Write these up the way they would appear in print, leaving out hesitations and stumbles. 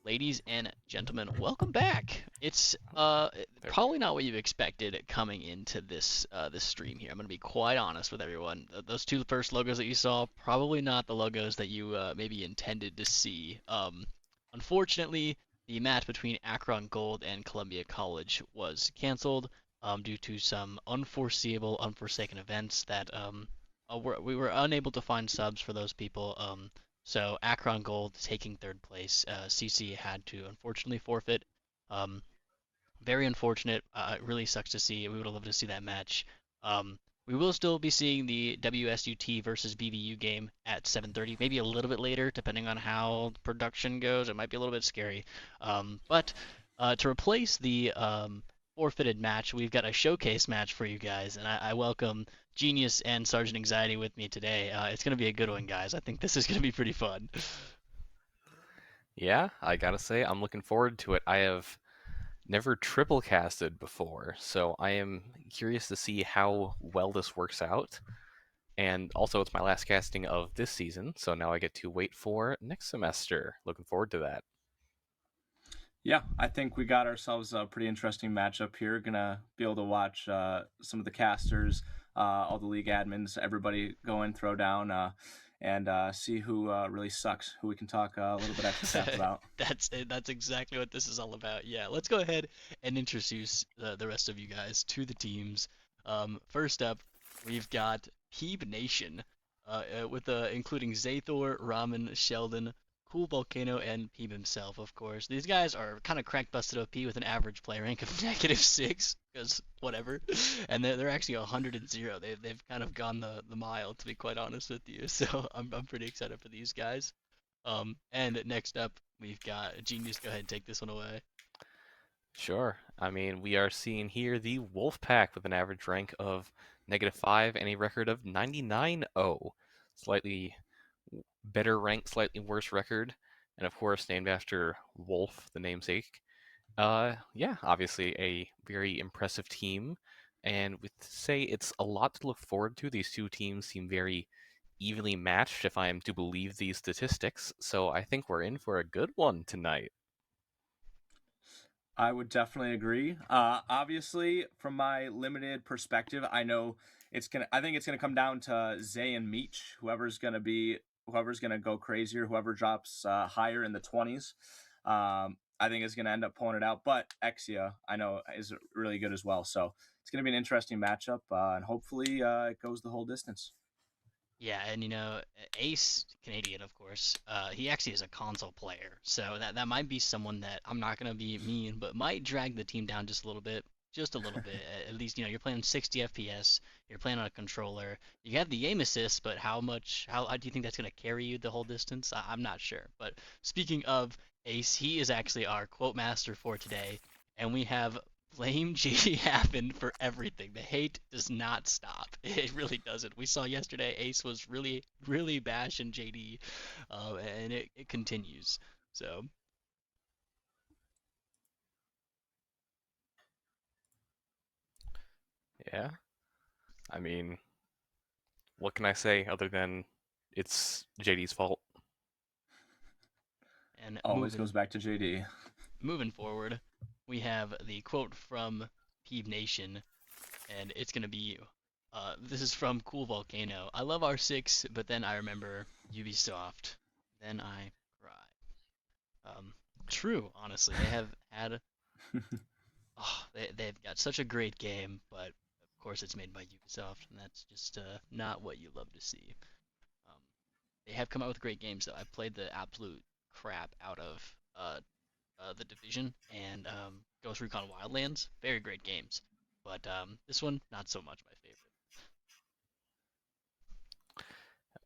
Ladies and gentlemen, welcome back. It's There we probably not what you expected coming into this stream here. I'm gonna be quite honest with everyone. Those two first logos that you saw, probably not the logos that you maybe intended to see. Unfortunately, the match between Akron Gold and Columbia College was canceled due to some unforeseeable, unforsaken events that we were unable to find subs for those people. So Akron Gold taking third place. CC had to unfortunately forfeit. Um, Very unfortunate. It really sucks to see. We would have loved to see that match. We will still be seeing the WSUT versus BVU game at 7:30, maybe a little bit later, depending on how the production goes. It might be a little bit scary. But to replace the forfeited match, we've got a showcase match for you guys, and I welcome Genius and Sergeant Anxiety with me today. It's going to be a good one, guys. I think this is going to be pretty fun. Yeah, I gotta say, I'm looking forward to it. I have never triple casted before, so I am curious to see how well this works out. And also, it's my last casting of this season, so now I get to wait for next semester. Looking forward to that. Yeah, I think we got ourselves a pretty interesting matchup here. Gonna be able to watch some of the casters, all the league admins, everybody go in, throw down, and see who really sucks, who we can talk a little bit extra crap about. That's it. That's exactly what this is all about. Yeah, let's go ahead and introduce the rest of you guys to the teams. First up, we've got Peeb Nation, with including Zathor, Ramen, Sheldon, Cool Volcano, and Peeb himself, of course. These guys are kind of crank busted OP with an average play rank of -6, because whatever. And they're actually 100 and 0. They've kind of gone the mile, to be quite honest with you. So I'm pretty excited for these guys. And next up, we've got Genius. Go ahead and take this one away. Sure. I mean, we are seeing here the Wolfpack with an average rank of -5 and a record of 99-0. Slightly better rank, slightly worse record, and of course, named after Wolf, the namesake. Yeah, obviously a very impressive team, and with say it's a lot to look forward to. These two teams seem very evenly matched, if I am to believe these statistics. So I think we're in for a good one tonight. I would definitely agree. Obviously, from my limited perspective, I know it's gonna. I think it's gonna come down to Zay and Meech. Whoever's gonna go crazier, whoever drops higher in the 20s. I think is gonna end up pulling it out. But Exia, I know, is really good as well. So it's gonna be an interesting matchup, and hopefully it goes the whole distance. Yeah, and Ace Canadian, of course. He actually is a console player, so that might be someone that I'm not gonna be mean, but might drag the team down just a little bit, just a little bit. At least you're playing 60 FPS, you're playing on a controller, you have the aim assist, but how do you think that's gonna carry you the whole distance? I'm not sure. But speaking of Ace, he is actually our quote master for today, and we have blame JD happen for everything. The hate does not stop. It really doesn't. We saw yesterday Ace was really, really bashing JD, and it continues. So, Yeah, I mean, what can I say other than it's JD's fault? and Always goes back to JD. moving forward, we have the quote from Peeve Nation, and it's gonna be, this is from Cool Volcano. I love R6, but then I remember Ubisoft. Then I cry. True, honestly. They have had they've got such a great game, but of course it's made by Ubisoft, and that's just not what you love to see. Um, they have come out with great games, though. I've played the absolute crap out of the Division and Ghost Recon Wildlands. Very great games, but this one not so much my favorite.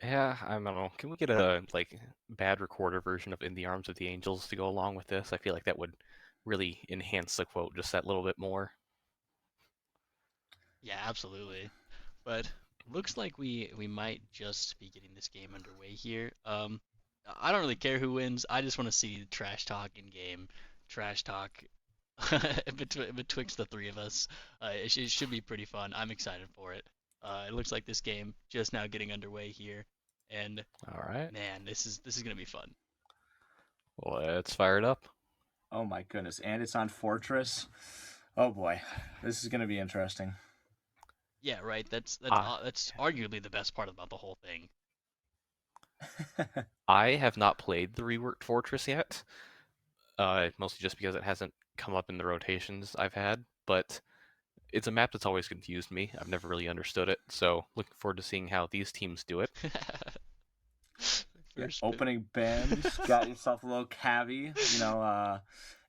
Yeah, I don't know. Can we get a like bad recorder version of "In the Arms of the Angels" to go along with this? I feel like that would really enhance the quote just that little bit more. Yeah, absolutely. But looks like we might just be getting this game underway here. I don't really care who wins. I just want to see trash talk in game, trash talk betwixt the three of us. It should be pretty fun. I'm excited for it. It looks like this game just now getting underway here, and All right. man, this is gonna be fun. Let's fire it up. Oh my goodness. And it's on Fortress. Oh boy. This is going to be interesting. Yeah, right. That's Ah, that's arguably the best part about the whole thing. I have not played the reworked Fortress yet, mostly just because it hasn't come up in the rotations I've had, but it's a map that's always confused me. I've never really understood it, so looking forward to seeing how these teams do it. Yeah, First pick. opening band, got yourself a little cavi,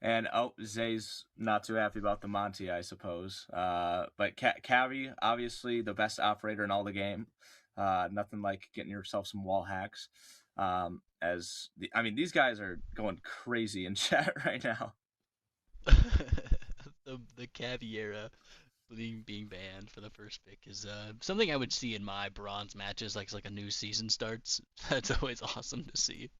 and Zay's not too happy about the Monty, I suppose. But Cavi, obviously the best operator in all the game. Nothing like getting yourself some wall hacks. These guys are going crazy in chat right now. The Caviera being banned for the first pick is something I would see in my bronze matches, like a new season starts. That's always awesome to see.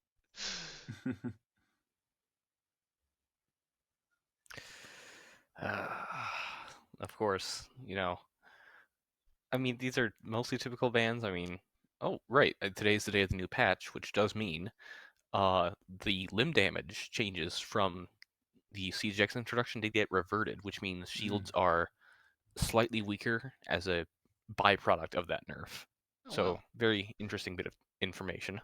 Of course, I mean, these are mostly typical bans. I mean, oh, right, today's the day of the new patch, which does mean the limb damage changes from the CGX introduction to get reverted, which means shields are slightly weaker as a byproduct of that nerf. Oh So, wow. very interesting bit of information.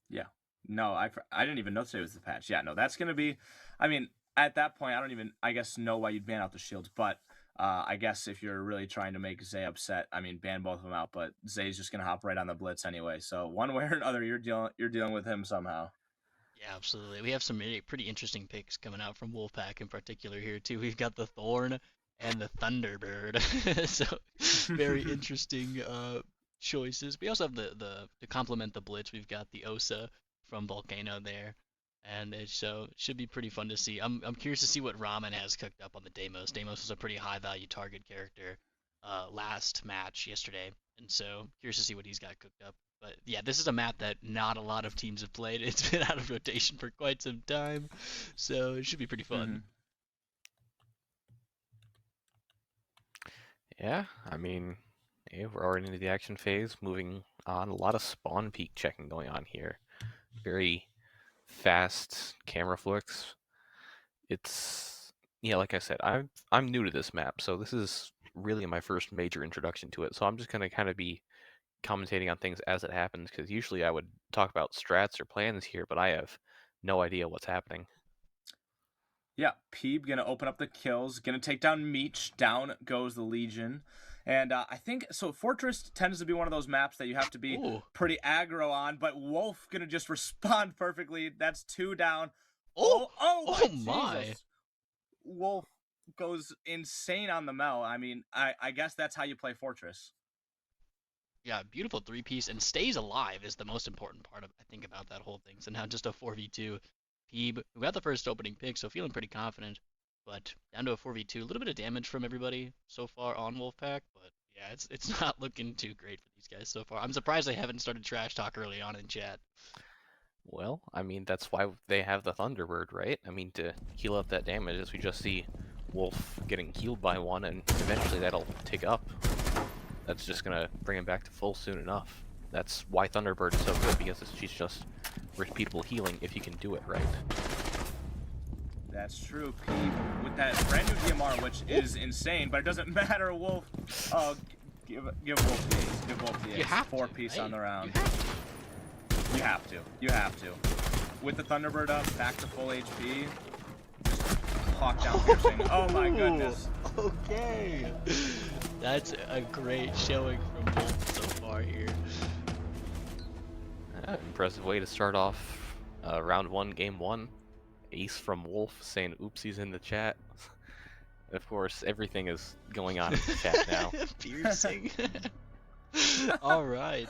Yeah. No, I didn't even know today was the patch. Yeah, no, that's gonna be. I mean, at that point, I don't even, I guess, know why you'd ban out the shields. But I guess if you're really trying to make Zay upset, I mean, ban both of them out. But Zay's just gonna hop right on the blitz anyway. So one way or another, you're dealing with him somehow. Yeah, absolutely. We have some pretty interesting picks coming out from Wolfpack in particular here too. We've got the Thorn and the Thunderbird, so very interesting choices. We also have the to complement the Blitz. We've got the Osa from Volcano there, and it should be pretty fun to see. I'm curious to see what Ramen has cooked up on the Deimos. Deimos was a pretty high value target character last match yesterday, and so curious to see what he's got cooked up. But yeah, this is a map that not a lot of teams have played. It's been out of rotation for quite some time, so it should be pretty fun. Yeah, I mean, we're already into the action phase, moving on. A lot of spawn peak checking going on here. Very fast camera flicks. It's yeah, like I said, I'm new to this map, so this is really my first major introduction to it. So I'm just gonna kind of be commentating on things as it happens, because usually I would talk about strats or plans here, but I have no idea what's happening. Yeah, Peeb gonna open up the kills, gonna take down Meech. Down goes the Legion, and I think so. Fortress tends to be one of those maps that you have to be Ooh. pretty aggro on, but Wolf gonna just respond perfectly. That's 2 down. Oh. Oh Oh my my. Jesus! Wolf goes insane on the Mel. I mean, I guess that's how you play Fortress. Yeah, beautiful three-piece and stays alive is the most important part of I think about that whole thing. So now just a 4v2. Peeb, who got the first opening pick, so feeling pretty confident. But down to a 4v2, a little bit of damage from everybody so far on Wolfpack, but yeah, it's not looking too great for these guys so far. I'm surprised they haven't started trash talk early on in chat. Well, I mean, that's why they have the Thunderbird, right? I mean, to heal up that damage, as we just see Wolf getting healed by one, and eventually that'll tick up. That's just gonna bring him back to full soon enough. That's why Thunderbird is so good, because she's just repeatable healing if you can do it right. That's true, Peeb, with that brand new DMR, which is insane, but it doesn't matter. Wolf, give Wolf the ace. Give Wolf the ace. You have 4-piece to, on the right? round. You have to. You have to. You have to. With the Thunderbird up, back to full HP. Just hawk down piercing. Oh my goodness. Okay. That's a great showing from Wolf so far here. Impressive way to start off round one, game one. Ace from Wolf saying oopsies in the chat. Of course, everything is going on in the chat now. Piercing. All right.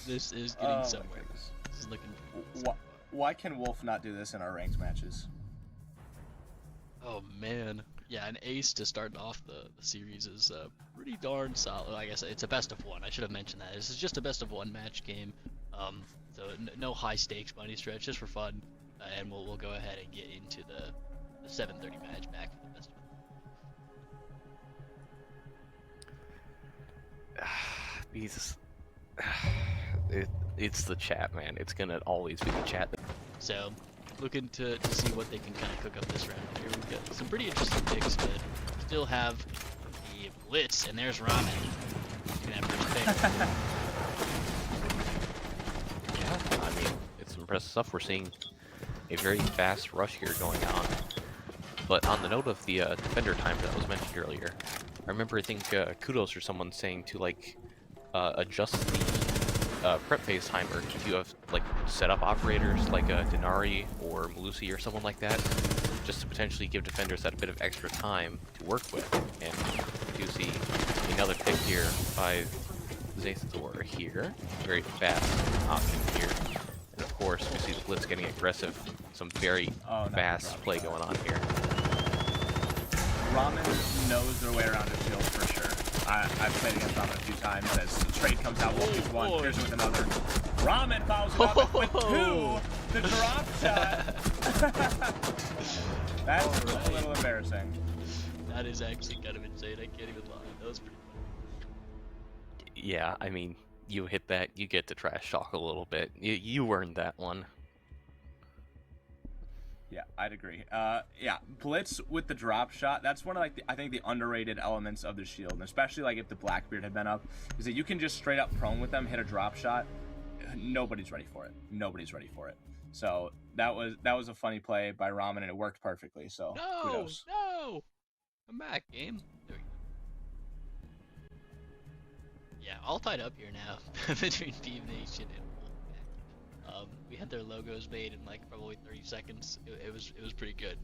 This is getting somewhere. This is looking pretty Why can Wolf not do this in our ranked matches? Oh man. Yeah, an ace to start off the series is pretty darn solid. I guess it's a best of one. I should have mentioned that. This is just a best of one match game. So no high stakes by any stretch, just for fun. And we'll go ahead and get into the 7:30 match back for the best of Jesus. It's the chat, man. It's gonna always be the chat. So looking to see what they can kind of cook up this round. Here we've got some pretty interesting picks, but still have the Blitz, and there's Ramen. He's gonna have first pick. Yeah, I mean, it's impressive stuff. We're seeing a very fast rush here going on. But on the note of the defender timer that was mentioned earlier, I remember, I think, Kudos or someone saying to, like, adjust the prep phase timer if you have, like, setup operators like a Denari or Malusi or someone like that, just to potentially give defenders that a bit of extra time to work with. And you see another pick here by Zathor here. Very fast option here. And of course, we see the Blitz getting aggressive. Some very fast play going on here. Ramen knows their way around a shield for sure. I've played against Ramen a few times as the trade comes out. Wolf gets one, here's with another. Ramen follows it up with two. The drop shot. That's a little embarrassing. That is actually kind of insane. I can't even lie. That was pretty funny. Yeah, I mean, you hit that, you get to trash talk a little bit. You earned that one. Yeah, I'd agree. Yeah, Blitz with the drop shot. That's one of I think the underrated elements of the shield, and especially like if the Blackbeard had been up, is that you can just straight up prone with them, hit a drop shot. Nobody's ready for it. Nobody's ready for it. So that was a funny play by Ramen, and it worked perfectly. So kudos. No, I'm back, game. There we go. Yeah, all tied up here now between Team Nation and Wolfpack. We had their logos made in like probably 30 seconds. It was pretty good.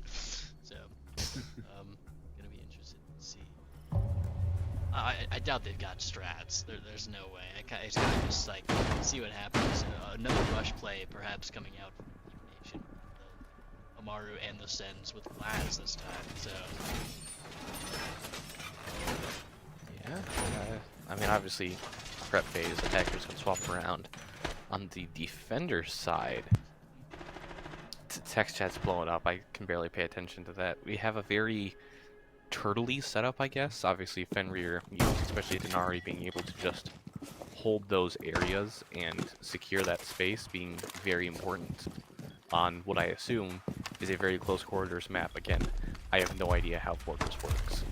So gonna be interested to see. I doubt they've got strats. There's no way. It's kind of just like see what happens. Another rush play perhaps coming out from Team Nation. The Amaru and the Sens with Glass this time. So Yeah, I mean, obviously, prep phase, attackers can swap around. On the defender side, text chat's blowing up. I can barely pay attention to that. We have a very turtley setup, I guess. Obviously, Fenrir, especially Denari, being able to just hold those areas and secure that space being very important on what I assume is a very close quarters map. Again, I have no idea how Fortress works.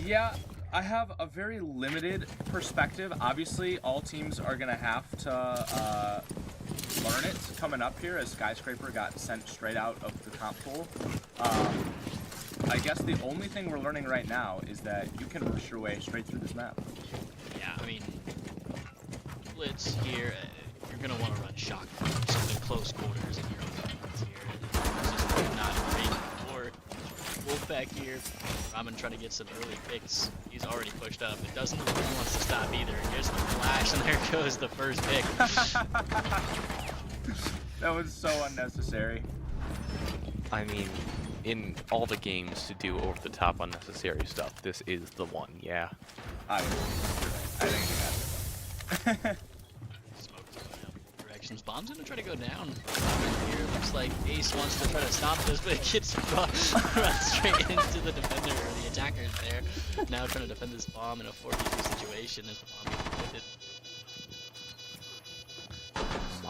Yeah, I have a very limited perspective. Obviously, all teams are going to have to learn it coming up here as Skyscraper got sent straight out of the comp pool. I guess the only thing we're learning right now is that you can rush your way straight through this map. yeah, I mean, Blitz here, you're going to want to run shotgun, something close quarters in your own defense here. It's just really not great for Wolfpack here. Ramen trying to get some early picks. He's already pushed up. It doesn't look like he wants to stop either. Here's the flash, and there goes the first pick. That was so unnecessary. I mean, in all the games to do over-the-top unnecessary stuff, this is the one, yeah. I think you got it. Smoke's going out both directions. Bomb's gonna try to go down. Here looks like Ace wants to try to stop this, but it gets run straight into the defender, or the attacker's there. Now trying to defend this bomb in a 4v2 situation as the bomb gets defended.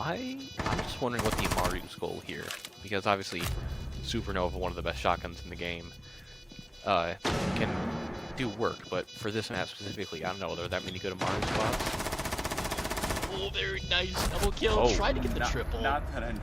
I'm just wondering what the Amaru's goal here, because obviously Supernova, one of the best shotguns in the game, can do work, but for this map specifically, I don't know, are there that many good Amaru spots? Oh, very nice double kill. Oh, Try to get the triple. Not that I know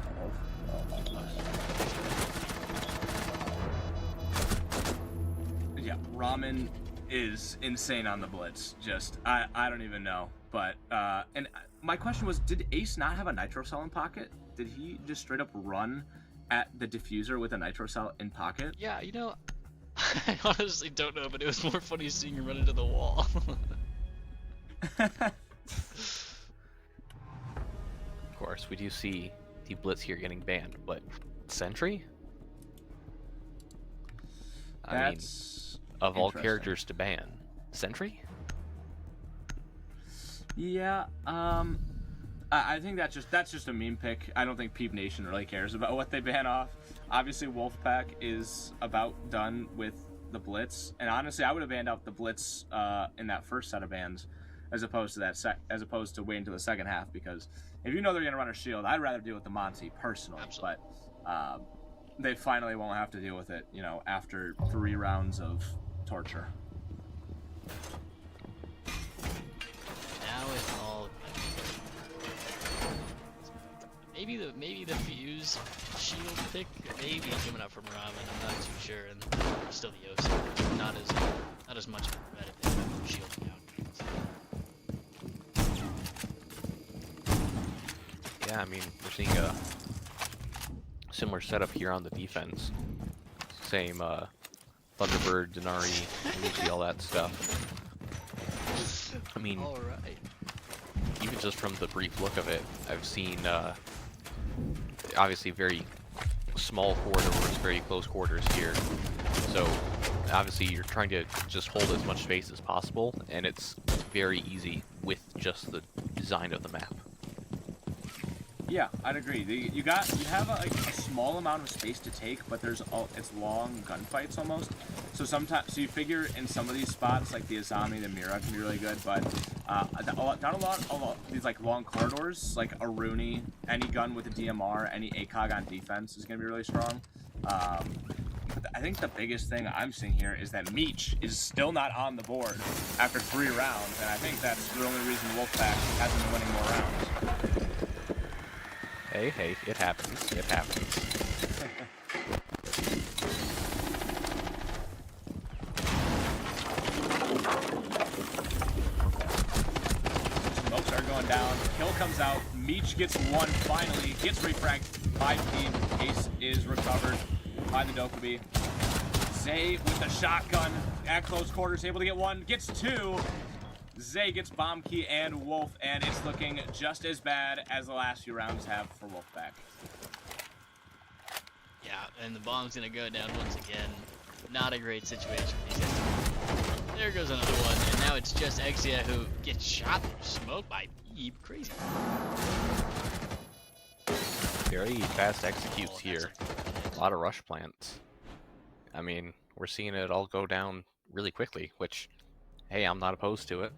of. Yeah, Ramen is insane on the Blitz. Just, I don't even know. But, and my question was, did Ace not have a Nitro Cell in pocket? Did he just straight up run at the diffuser with a Nitro Cell in pocket? Yeah, you know, I honestly don't know, but it was more funny seeing him run into the wall. Of course, we do see the Blitz here getting banned, but Sentry? I mean, of all characters to ban, Sentry? Yeah, I think that's just a meme pick. I don't think Peep Nation really cares about what they ban off. Obviously, Wolfpack is about done with the Blitz, and honestly, I would have banned out the Blitz in that first set of bans as opposed to waiting until the second half, because if you know they're gonna run a shield, I'd rather deal with the Monty personally. Absolutely. But they finally won't have to deal with it, you know, after 3 rounds of torture. Now it's all maybe the Fuse shield pick may be coming up from Robin. I'm not too sure, and still the OC. Not as much of a threat if they have shielding out. Yeah, I mean, we're seeing a similar setup here on the defense. Same Thunderbird, Denari, Lucy, all that stuff. I mean, All right. even just from the brief look of it, I've seen obviously very small corridors, very close quarters here. So obviously you're trying to just hold as much space as possible, and it's very easy with just the design of the map. Yeah, I'd agree. You have a small amount of space to take, but it's long gunfights almost. So you figure in some of these spots, like the Azami, the Mira can be really good, but not a lot these like long corridors, like a Rooney, any gun with a DMR, any ACOG on defense is gonna be really strong. But I think the biggest thing I'm seeing here is that Meech is still not on the board after 3 rounds, and I think that's the only reason Wolfpack hasn't been winning more rounds. Hey, it happens. It happens. Smokes are going down. Kill comes out. Meech gets one finally. Gets refragged by Team. Ace is recovered by the Dokkaebi. Zay with the shotgun at close quarters, able to get 1. Gets 2. Zay gets bomb key and Wolf, and it's looking just as bad as the last few rounds have for Wolfpack. Yeah, and the bomb's gonna go down once again. Not a great situation for these guys. There goes another one, and now it's just Exia who gets shot through smoke by Ebe. Crazy. Very fast executes here. A lot of rush plants. I mean, we're seeing it all go down really quickly, which, hey, I'm not opposed to it.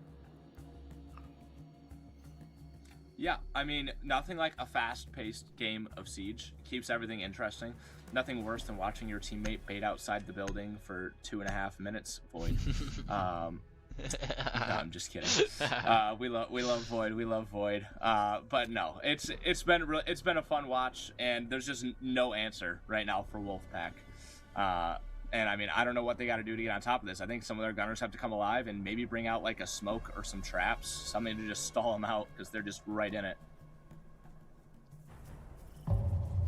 Yeah, I mean, nothing like a fast-paced game of Siege. Keeps everything interesting. Nothing worse than watching your teammate bait outside the building for 2.5 minutes. Void. No, I'm just kidding. We love Void. We love Void. But no, it's been a fun watch, and there's just no answer right now for Wolfpack. And I mean, I don't know what they got to do to get on top of this. I think some of their gunners have to come alive and maybe bring out like a smoke or some traps, something to just stall them out, because they're just right in it.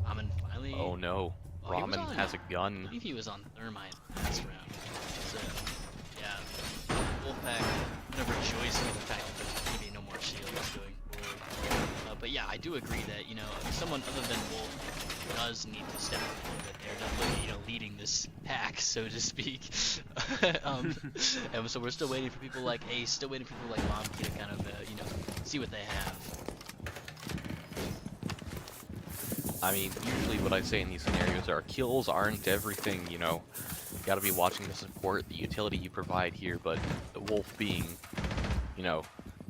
Ramen finally. Oh no, Ramen has a I gun. believe he was on Thermite last round. So, yeah, Wolfpack never rejoicing in the fact that there's maybe no more shields going forward. But yeah, I do agree that, you know, someone other than Wolf does need to step up a little bit there, definitely, you know, leading this pack, so to speak. And so we're still waiting for people like Ace, still waiting for people like Momkey to kind of, you know, see what they have. I mean, usually what I say in these scenarios are kills aren't everything, you know. You gotta be watching the support, the utility you provide here, but the Wolf being, you know,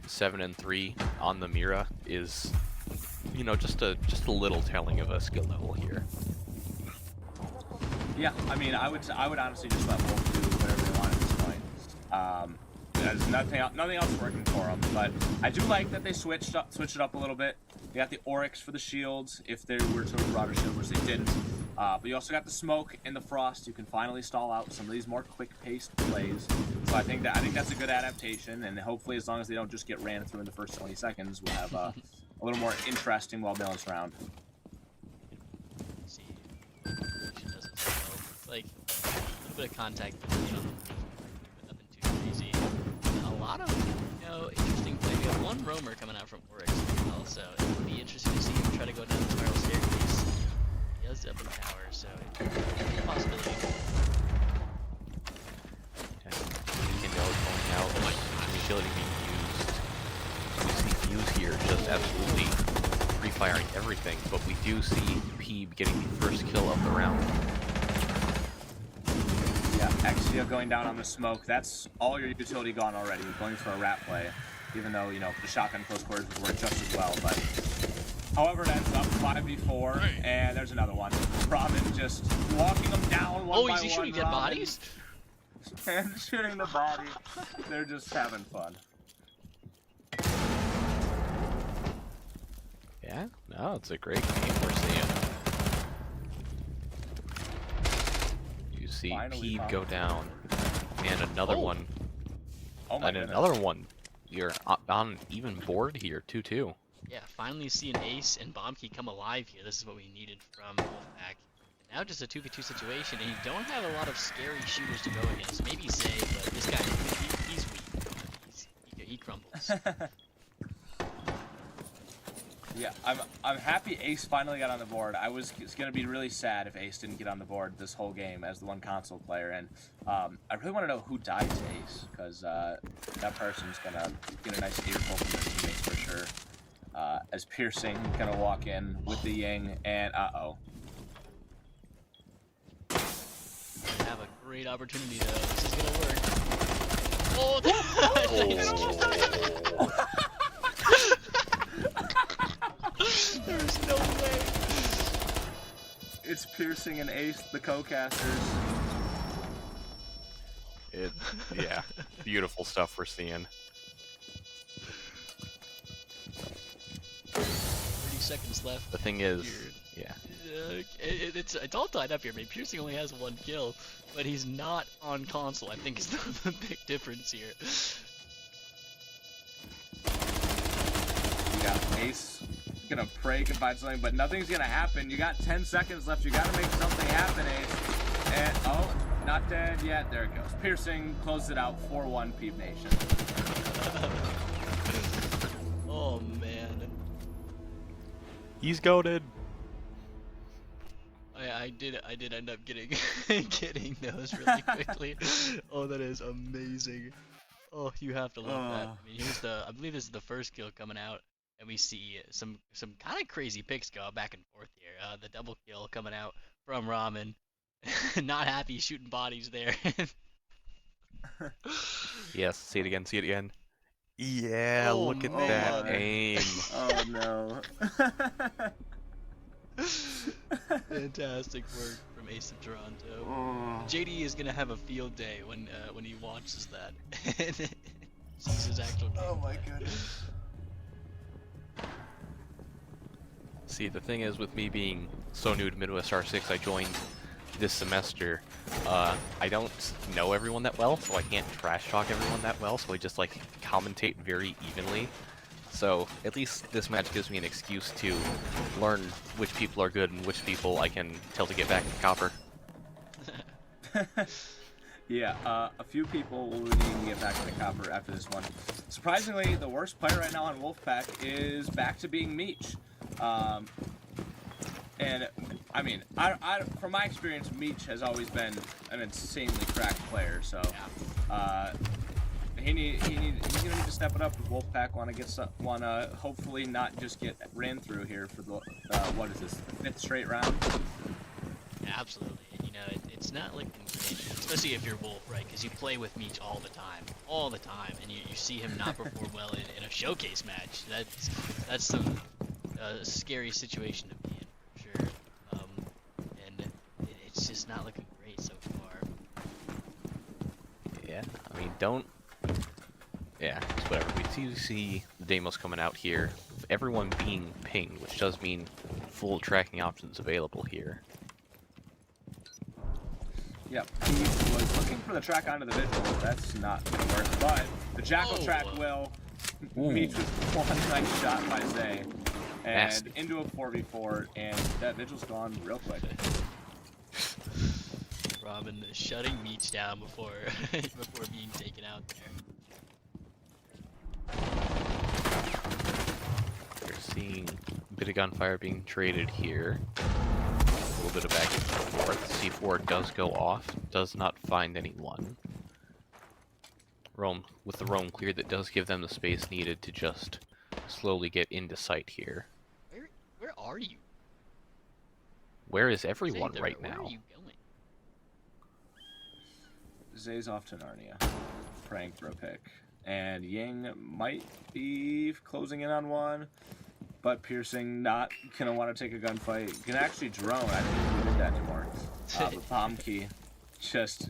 7-3 on the Mira is, you know, just a little telling of a skill level here. Yeah, I mean, I would honestly just let Wolf do whatever they want at this point. There's nothing else working for them. But I do like that they switched it up a little bit. They got the Oryx for the shields if they were to broader shield, which they didn't. But you also got the smoke and the frost. You can finally stall out some of these more quick-paced plays. So I think that's a good adaptation, and hopefully, as long as they don't just get ran through in the first 20 seconds, we'll have a little more interesting, well-balanced round. Let's see, she does it so well. Like a little bit of contact, you know, but nothing too crazy. And a lot of, you know, interesting play. We have one roamer coming out from Oryx as well, so it'll be interesting to see him try to go down the spiral staircase. He has up in tower, so it's a possibility. Going out, utility being used. We see Fuse here just absolutely free-firing everything, but we do see Peeb getting the first kill of the round. Yeah, Exia going down on the smoke. That's all your utility gone already. You're going for a rat play. even though, you know, the shotgun close quarters would work just as well. But however, it ends up 5v4, and there's another one. Robin just walking them down one by is he one. shooting dead Robin, bodies? and shooting the body. They're just having fun. Yeah, no, it's a great game we're seeing. You see Finally Peeb go down, and another Oh. one, Oh my and goodness. another one. You're on an even board here, 2-2. Yeah, finally see an ace and Bombkey come alive here. This is what we needed from Wolfpack. And now just a 2v2 situation, and you don't have a lot of scary shooters to go against. Maybe Zay, but this guy, he's weak. He crumbles. Yeah, I'm happy Ace finally got on the board. I was gonna be really sad if Ace didn't get on the board this whole game as the one console player, and I really want to know who died to Ace, because that person's gonna get a nice earful from their teammates for sure. As Piercing gonna walk in with the Ying, and Have a great opportunity though. This is gonna work. Oh, there's no way. it's Piercing and Ace, the co-casters. Yeah, beautiful stuff we're seeing. 30 seconds left. The thing is, Here. yeah, It's all tied up here. I mean, Piercing only has 1 kill, but he's not on console. I think is the big difference here. You got Ace gonna pray can find something, but nothing's gonna happen. You got 10 seconds left. You gotta make something happen, Ace. And oh, not dead yet. There it goes. Piercing closed it out. 4-1 Peep Nation. Oh man. he's goated. I did end up getting getting those really quickly. Oh, that is amazing. Oh, you have to love that. I mean, here's I believe this is the first kill coming out, and we see some kind of crazy picks go back and forth here. The double kill coming out from Ramen. Not happy shooting bodies there. Yes, see it again, see it again. Yeah, Oh, look at man. that aim. Oh no. Fantastic work from Ace of Toronto. Oh. JD is gonna have a field day when he watches that and sees his actual game. Oh my goodness. See, the thing is, with me being so new to MWR6, I joined this semester. I don't know everyone that well, so I can't trash talk everyone that well, so I just like commentate very evenly. So at least this match gives me an excuse to learn which people are good and which people I can tell to get back into copper. Yeah, a few people will need to get back into copper after this one. Surprisingly, the worst player right now on Wolfpack is back to being Meech. And I mean, from my experience, Meech has always been an insanely cracked player. So he's gonna need to step it up. If Wolfpack wanna hopefully not just get ran through here for the what is this, the 5th straight round? Yeah, absolutely. You know, it's not like, especially if you're Wolf, right? Because you play with Meech all the time, and you see him not perform well in a showcase match. That's some scary situation to be in, for sure. And it's just not looking great so far. Yeah, I mean, yeah, it's whatever. We do see the demos coming out here, everyone being pinged, which does mean full tracking options available here. Yep, he was looking for the track onto the vigil. That's not gonna work, but the jackal track will. Meech with one nice shot by Zay, and Nasty. into a 4v4, and that vigil's gone real quick. Robin shutting Meech down before before being taken out there. We're seeing a bit of gunfire being traded here. A little bit of back and forth. C4 does go off, does not find anyone. With the roam cleared, that does give them the space needed to just slowly get into sight here. Where are you? Where is everyone Zay, right where now? are you going? Zay's off to Narnia, praying for a pick. And Ying might be closing in on one, but Piercing not gonna want to take a gunfight. Can actually drone. I didn't think we did that anymore. But Bomb Key just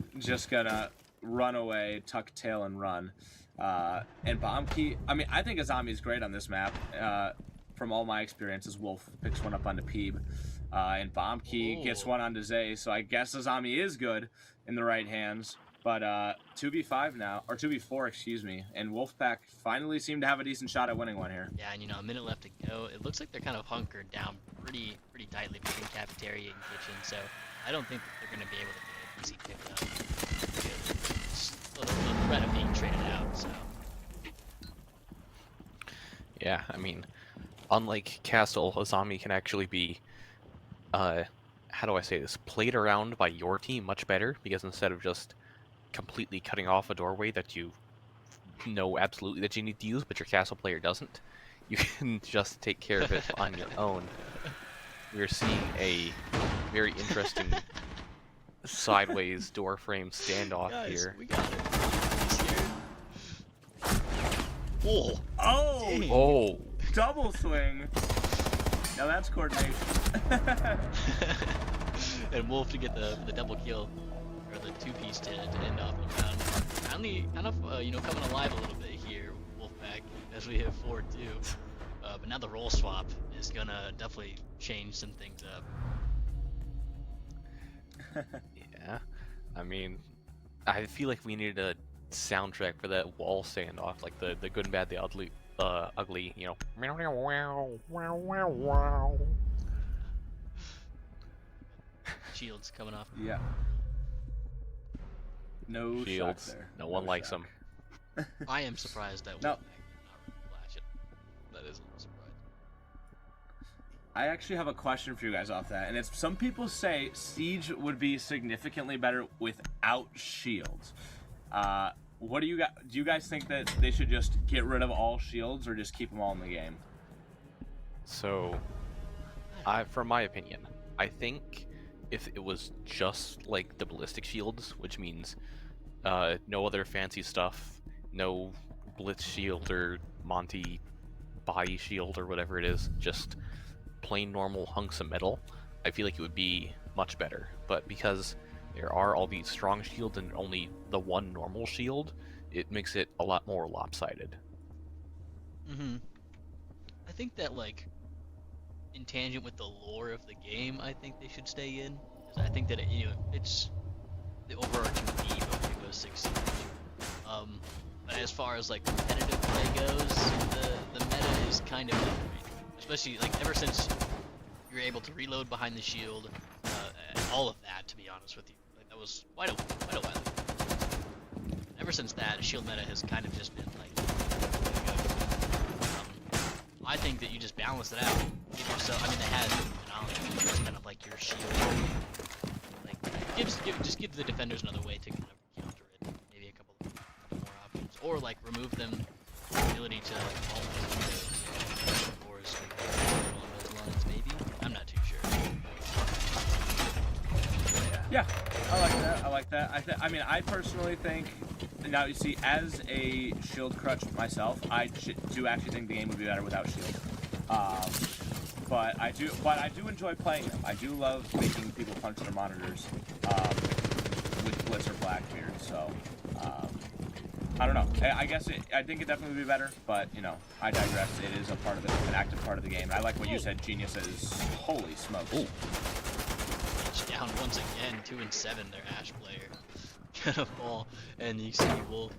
gonna run away, tuck tail, and run. And Bomb Key, I mean, I think Azami is great on this map. From all my experiences, Wolf picks one up onto Peeb. And Bomb Key gets one onto Zay, so I guess Azami is good in the right hands. But 2v5 now, or 2v4, excuse me, and Wolfpack finally seemed to have a decent shot at winning one here. Yeah, and a minute left to go. It looks like they're kind of hunkered down pretty tightly between cafeteria and kitchen, so I don't think that they're going to be able to get an easy pick up. Just the threat of being traded out, so. Yeah, I mean, unlike Castle, Azami can actually be, how do I say this, played around by your team much better, because instead of just completely cutting off a doorway that you know absolutely that you need to use, but your Castle player doesn't, you can just take care of it on your own. We're seeing a very interesting sideways door frame standoff here. We got it. Whoa! Oh! Double swing! Now that's coordination. And Wolf to get the double kill, or the two-piece to end off the round. Finally, kind of, coming alive a little bit here, Wolfpack, as we hit 4-2. But now the role swap is gonna definitely change some things up. Yeah, I mean, I feel like we needed a soundtrack for that wall standoff, like the good and bad, the ugly, Shields coming off. Yeah. No Shields. shock there. No one likes them. I am surprised that No. Wolfpack did not flash it. That is a little surprise. I actually have a question for you guys off that, and it's some people say Siege would be significantly better without shields. What do you guys think that they should just get rid of all shields or just keep them all in the game? So, from my opinion, I think if it was just like the ballistic shields, which means no other fancy stuff, no blitz shield or Monty body shield or whatever it is, just plain normal hunks of metal, I feel like it would be much better. But because there are all these strong shields and only the one normal shield, it makes it a lot more lopsided. I think that, like, in tangent with the lore of the game, I think they should stay in. Because I think that, it's the overarching theme of Rainbow Six Siege. But as far as, like, competitive play goes, the meta is kind of different. Especially, like, ever since you're able to reload behind the shield, all of that, to be honest with you. Like, that was quite a while ago. Ever since that, shield meta has kind of just been, like, I think that you just balance it out. Give yourself, I mean, it has knowledge. It's kind of like your shield. Like, just give the defenders another way to kind of counter it. Maybe a couple more options. Or, like, remove them the ability to, like, almost do those. Or along those lines, maybe? I'm not too sure. Yeah, I like that. I mean, I personally think. Now, you see, as a shield crutch myself, I do actually think the game would be better without shield. But I do enjoy playing them. I do love making people punch their monitors with Blitz or Blackbeard. So I don't know. I think it definitely would be better. But I digress. It is a part of it, an active part of the game. And I like what you said, Genius. Is holy smokes. Ooh. Down once again, 2-7. Their Ash player. Kind of ball, and you see Wolf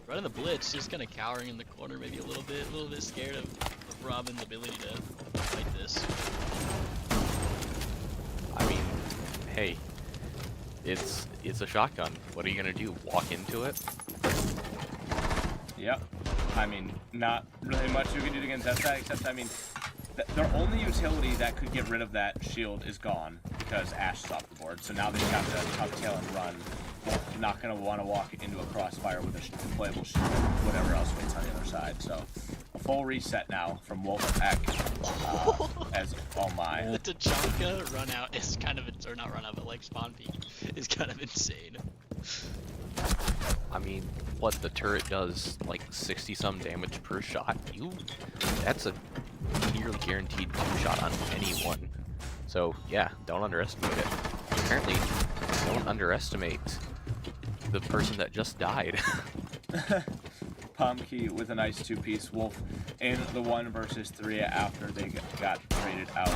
running the blitz, just kind of cowering in the corner, maybe a little bit scared of Robin's ability to fight this. I mean, hey, it's a shotgun. What are you gonna do? Walk into it? Yep. I mean, not really much you can do against that, except, I mean, their only utility that could get rid of that shield is gone because Ash is off the board. So now they've got to tuck tail and run. Wolf not going to want to walk into a crossfire with a playable shield and whatever else waits on the other side. So a full reset now from Wolfpack. Oh my. The Tachanka run out is kind of, or not run out, but like spawn peek is kind of insane. I mean, what the turret does, like 60-some damage per shot. That's a nearly guaranteed 2-shot on anyone. So yeah, don't underestimate it. Apparently, don't underestimate the person that just died. Pomkey with a nice 2-piece. Wolf in the 1 versus 3 after they got traded out.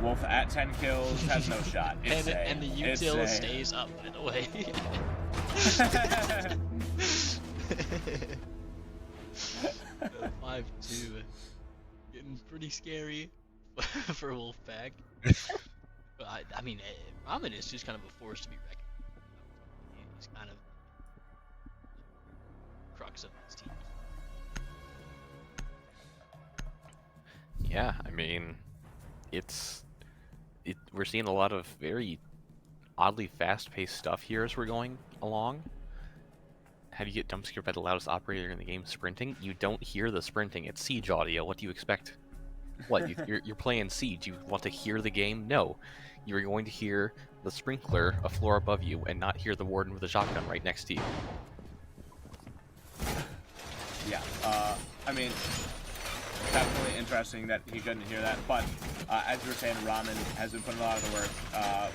Wolf at 10 kills has no shot. And the util stays up, by the way. 5-2. Getting pretty scary for Wolfpack. But I mean, Ramen is just kind of a force to be reckoned with. He's kind of crux of this team. Yeah, I mean, we're seeing a lot of very oddly fast-paced stuff here as we're going along. How do you get jump scared by the loudest operator in the game sprinting? You don't hear the sprinting. It's Siege audio. What do you expect? What, you're playing Siege. You want to hear the game? No. You're going to hear the sprinkler a floor above you and not hear the warden with a shotgun right next to you. Yeah, I mean, definitely interesting that he couldn't hear that, but as you were saying, Ramen has been putting a lot of the work.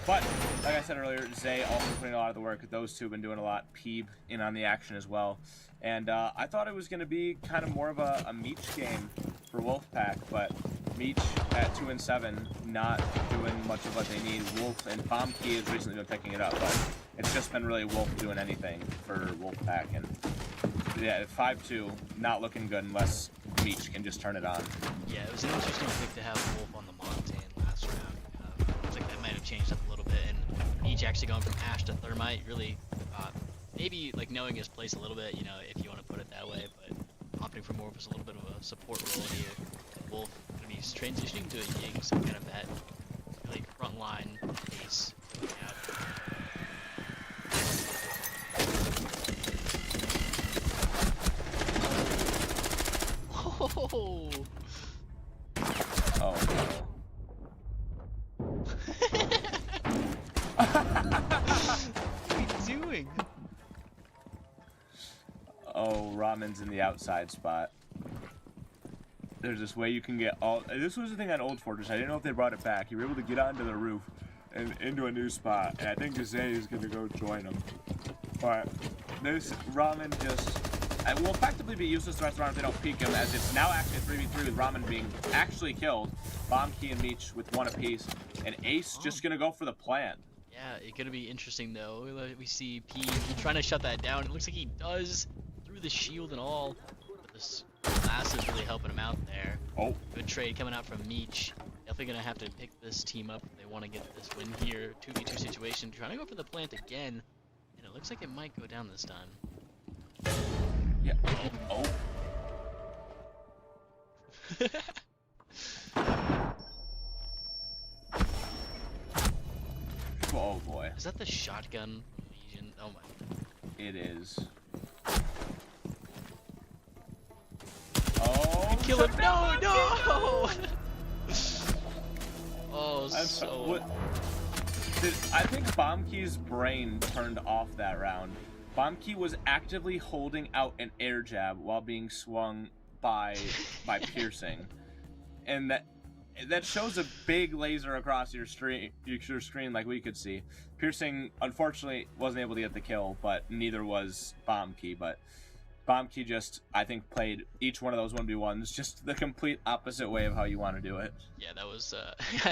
But like I said earlier, Zay also putting a lot of the work. Those two have been doing a lot. Peeb in on the action as well. And I thought it was going to be kind of more of a Meech game for Wolfpack, but Meech at 2 and 7, not doing much of what they need. Wolf and Bombkey has recently been picking it up, but it's just been really Wolf doing anything for Wolfpack. And yeah, 5-2, not looking good unless Meech can just turn it on. Yeah, it was an interesting pick to have Wolf on the Montane last round. Looks like that might have changed up a little bit, and Meech actually going from Ash to Thermite really, maybe like knowing his place a little bit, you know, if you want to put it that way, but opting for more of a little bit of a support role here. Wolf, I mean, he's transitioning to a Ying, so kind of that really frontline pace. Yeah. Oh! Oh, no. What are you doing? Oh, Ramen's in the outside spot. There's this way you can get all... This was the thing on Old Fortress. I didn't know if they brought it back. You were able to get onto the roof and into a new spot. And I think Zay is going to go join them. But this Ramen just... will effectively be useless the rest of the round if they don't peek him, as it's now actually a 3v3 with Ramen being actually killed. Bombkey and Meech with 1 apiece. And Ace just going to go for the plant. Yeah, it's going to be interesting, though. We see P trying to shut that down. It looks like he does through the shield and all. But this Lass is really helping him out there. Oh. Good trade coming out from Meech. Definitely going to have to pick this team up if they want to get this win here. 2v2 situation. Trying to go for the plant again. And it looks like it might go down this time. Yeah. Oh. Oh boy. Is that the shotgun Legion? Oh my. It is. Oh. Kill him! No! No! Oh, I think Bombkey's brain turned off that round. Bombkey was actively holding out an air jab while being swung by piercing, and that shows a big laser across your screen like we could see. Piercing unfortunately wasn't able to get the kill, but neither was Bombkey. But Bombkey just, I think, played each one of those 1v1s just the complete opposite way of how you want to do it. Yeah, that was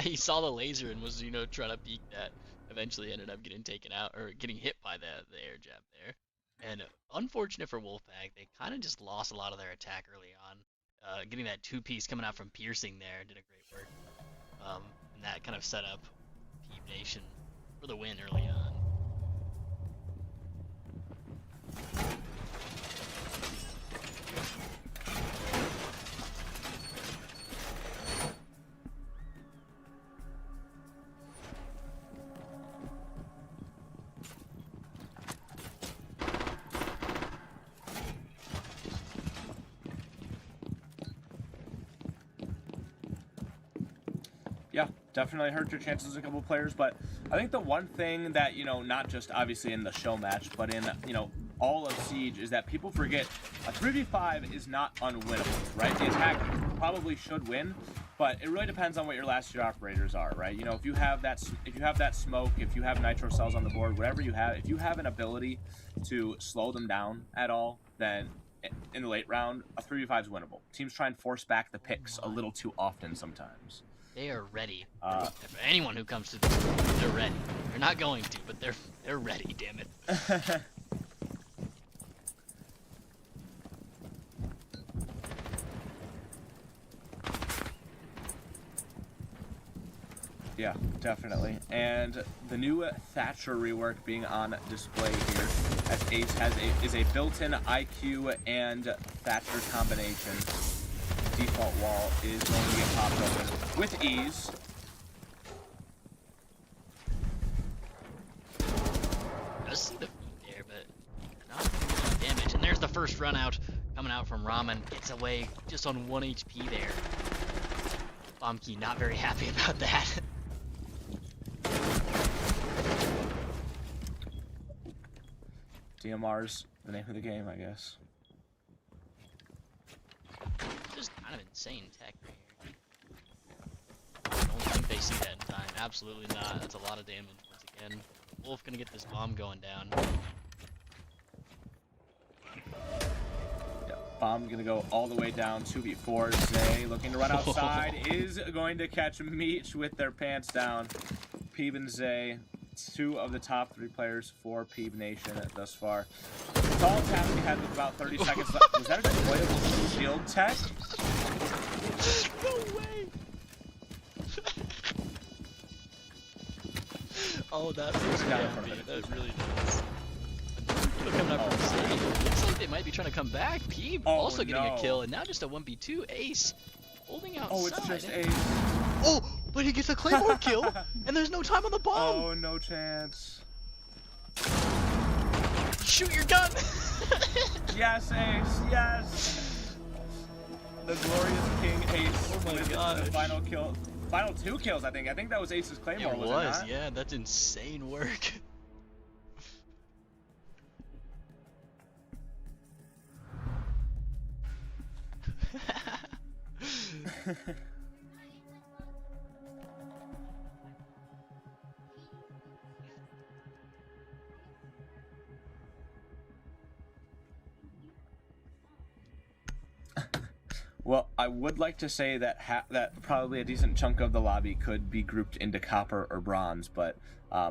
he saw the laser and was, you know, trying to peek that. Eventually ended up getting taken out or getting hit by the air jab there. And unfortunate for Wolfpack, they kind of just lost a lot of their attack early on. Getting that 2-piece coming out from piercing there did a great work. And that kind of set up Peep Nation for the win early on. Yeah, definitely hurt your chances a couple players. But I think the one thing that, not just obviously in the show match, but in, all of Siege is that people forget a 3v5 is not unwinnable, right? The attack probably should win, but it really depends on what your last year operators are, right? If you have that smoke, if you have nitro cells on the board, whatever you have, if you have an ability to slow them down at all, then in the late round, a 3v5 is winnable. Teams try and force back the picks a little too often sometimes. They are ready. For anyone who comes to them, they're ready. They're not going to, but they're ready, damn it. Yeah, definitely. And the new Thatcher rework being on display here, as Ace is a built-in IQ and Thatcher combination. Default wall is going to get popped open with ease. Does see the feet there, but not doing any damage. And there's the first run out coming out from Ramen. Gets away just on 1 HP there. Bombkey not very happy about that. DMR's the name of the game, I guess. Just kind of insane tech right here. I don't think they see that in time. Absolutely not. That's a lot of damage once again. Wolf gonna get this bomb going down. Yeah, bomb gonna go all the way down 2v4. Zay looking to run outside is going to catch Meech with their pants down. Peeb and Zay, 2 of the top 3 players for Peeb Nation thus far. It's all taps he had with about 30 seconds left. Was that a deployable shield tech? No way! Oh, that was that really nice. People coming up from Zay. Looks like they might be trying to come back. Peeb also getting a kill, and now just a 1v2. Ace holding outside. Oh, it's just Ace. Oh, but he gets a Claymore kill, and there's no time on the bomb. Oh, no chance. Shoot your gun. Yes, Ace. Yes. The glorious King Ace. Oh my gosh. The final kill. Final 2 kills, I think. I think that was Ace's Claymore, It was was, it not? yeah. That's insane work. Well, I would like to say that that probably a decent chunk of the lobby could be grouped into copper or bronze, but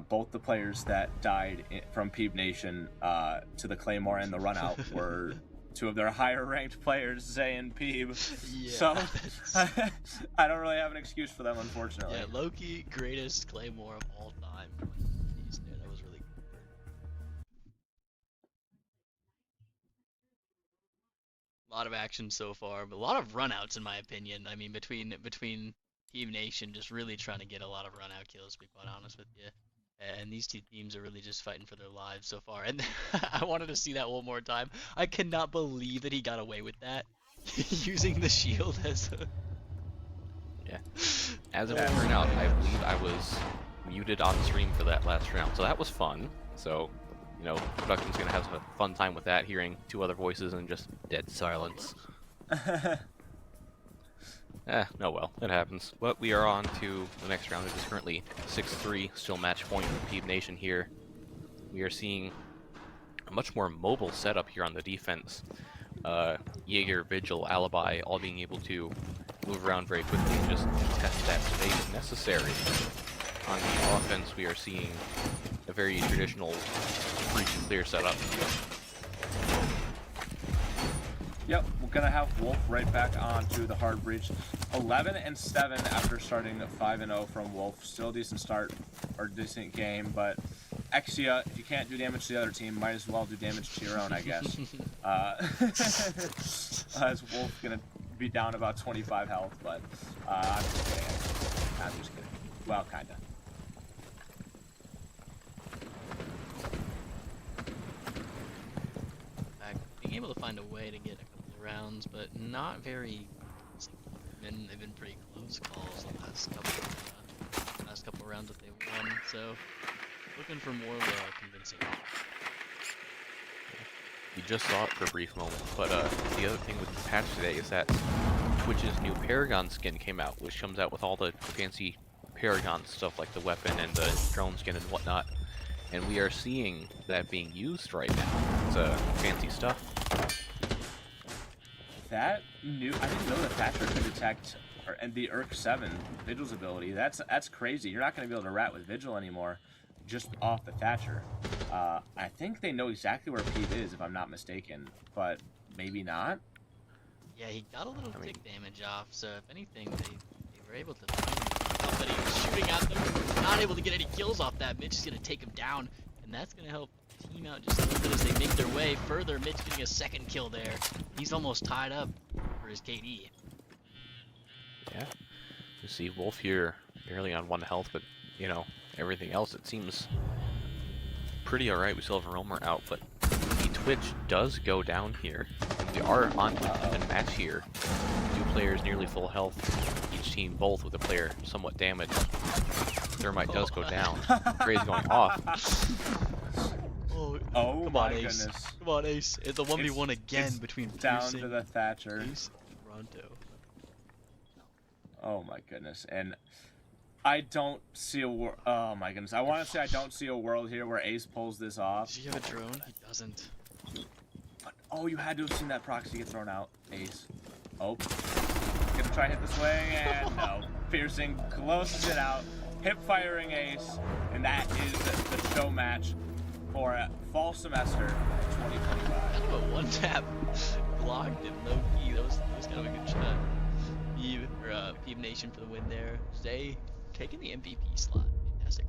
both the players that died from Peeb Nation to the Claymore and the runout were 2 of their higher ranked players, Zay and Peeb. Yeah, So I don't really have an excuse for them, unfortunately. yeah, Loki, greatest Claymore of all time. Jeez, dude, that was really good. A lot of action so far, but a lot of runouts in my opinion. I mean, between Team Nation just really trying to get a lot of runout kills, to be quite honest with you. And these 2 teams are really just fighting for their lives so far. And I wanted to see that one more time. I cannot believe that he got away with that, using the shield as a... Yeah. As it turned out, I believe I was muted on stream for that last round, so that was fun. So, production's gonna have a fun time with that, hearing 2 other voices and just dead silence. No, well, it happens. But we are on to the next round. It is currently 6-3, still match point for Peeb Nation here. We are seeing a much more mobile setup here on the defense. Jaeger, Vigil, Alibi, all being able to move around very quickly and just test that space necessary. On the offense, we are seeing a very traditional breach and clear setup. Yep, we're gonna have Wolf right back onto the hard breach. 11-7 after starting 5-0 from Wolf. Still a decent start, or decent game, but Exia, if you can't do damage to the other team, might as well do damage to your own, I guess. As Wolf gonna be down about 25 health, but I'm just kidding. I'm just kidding. Well, kinda. Being able to find a way to get a couple of rounds, but not very. They've been pretty close calls the last couple of last couple rounds that they won. So looking for more of a convincing. You just saw it for a brief moment, but the other thing with the patch today is that Twitch's new Paragon skin came out, which comes out with all the fancy Paragon stuff like the weapon and the drone skin and whatnot. And we are seeing that being used right now. It's fancy stuff. That new, I didn't know the Thatcher could detect and the Urk 7 Vigil's ability. That's crazy. You're not going to be able to rat with Vigil anymore, just off the Thatcher. I think they know exactly where Pete is, if I'm not mistaken, but maybe not. Yeah, he got a little tick damage off, so if anything, they were able to find somebody who was shooting at them. Not able to get any kills off that. Mitch is going to take him down, and that's going to help team out just a little bit as they make their way further. Mitch getting a second kill there. He's almost tied up for his KD. Yeah. You see Wolf here barely on 1 health, but, you know, everything else, it seems pretty alright. We still have a Roamer out, but the Twitch does go down here. And we are on to the match here. 2 players nearly full health, each team both with a player somewhat damaged. Thermite does go down. Gray's going off. Oh come my on, Ace. goodness. Come on, Ace. It's a 1v1 again it's between down Piercing, to the Thatcher. Ace, and Toronto. Oh my goodness. And I don't see a world. Oh my goodness. I want to say I don't see a world here where Ace pulls this off. Does he have a drone? He doesn't. But, oh, you had to have seen that proxy get thrown out, Ace. Oh. Gonna try and hit this way, and no. Piercing closes it out. Hip firing Ace. And that is the show match for fall semester 2025. Kind of a one-tap blocked and low-key. That was kind of a good shot. Peeve Nation for the win there. Zay taking the MVP slot. Fantastic.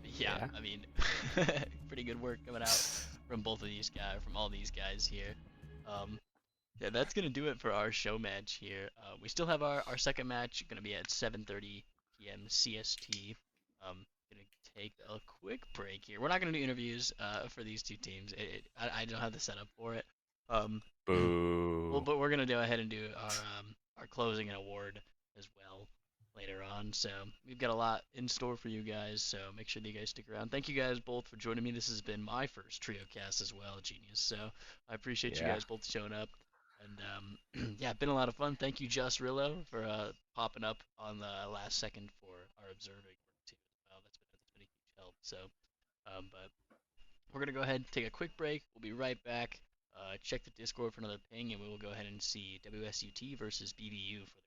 Yeah, I mean, pretty good work coming out from both of these guys, from all these guys here. Yeah, that's gonna do it for our show match here. We still have our second match gonna be at 7:30 p.m. CST. Gonna take a quick break here. We're not gonna do interviews for these two teams. I don't have the setup for it. Boo. Well, but we're gonna go ahead and do our closing and award as well later on. So we've got a lot in store for you guys. So make sure that you guys stick around. Thank you guys both for joining me. This has been my first trio cast as well, Genius. So I appreciate you guys both showing up. And yeah, been a lot of fun. Thank you, Just Rillo, for popping up on the last second for our observing work too. That's been a huge help. So, but we're gonna go ahead and take a quick break. We'll be right back. Check the Discord for another ping, and we will go ahead and see WSUT versus BBU for the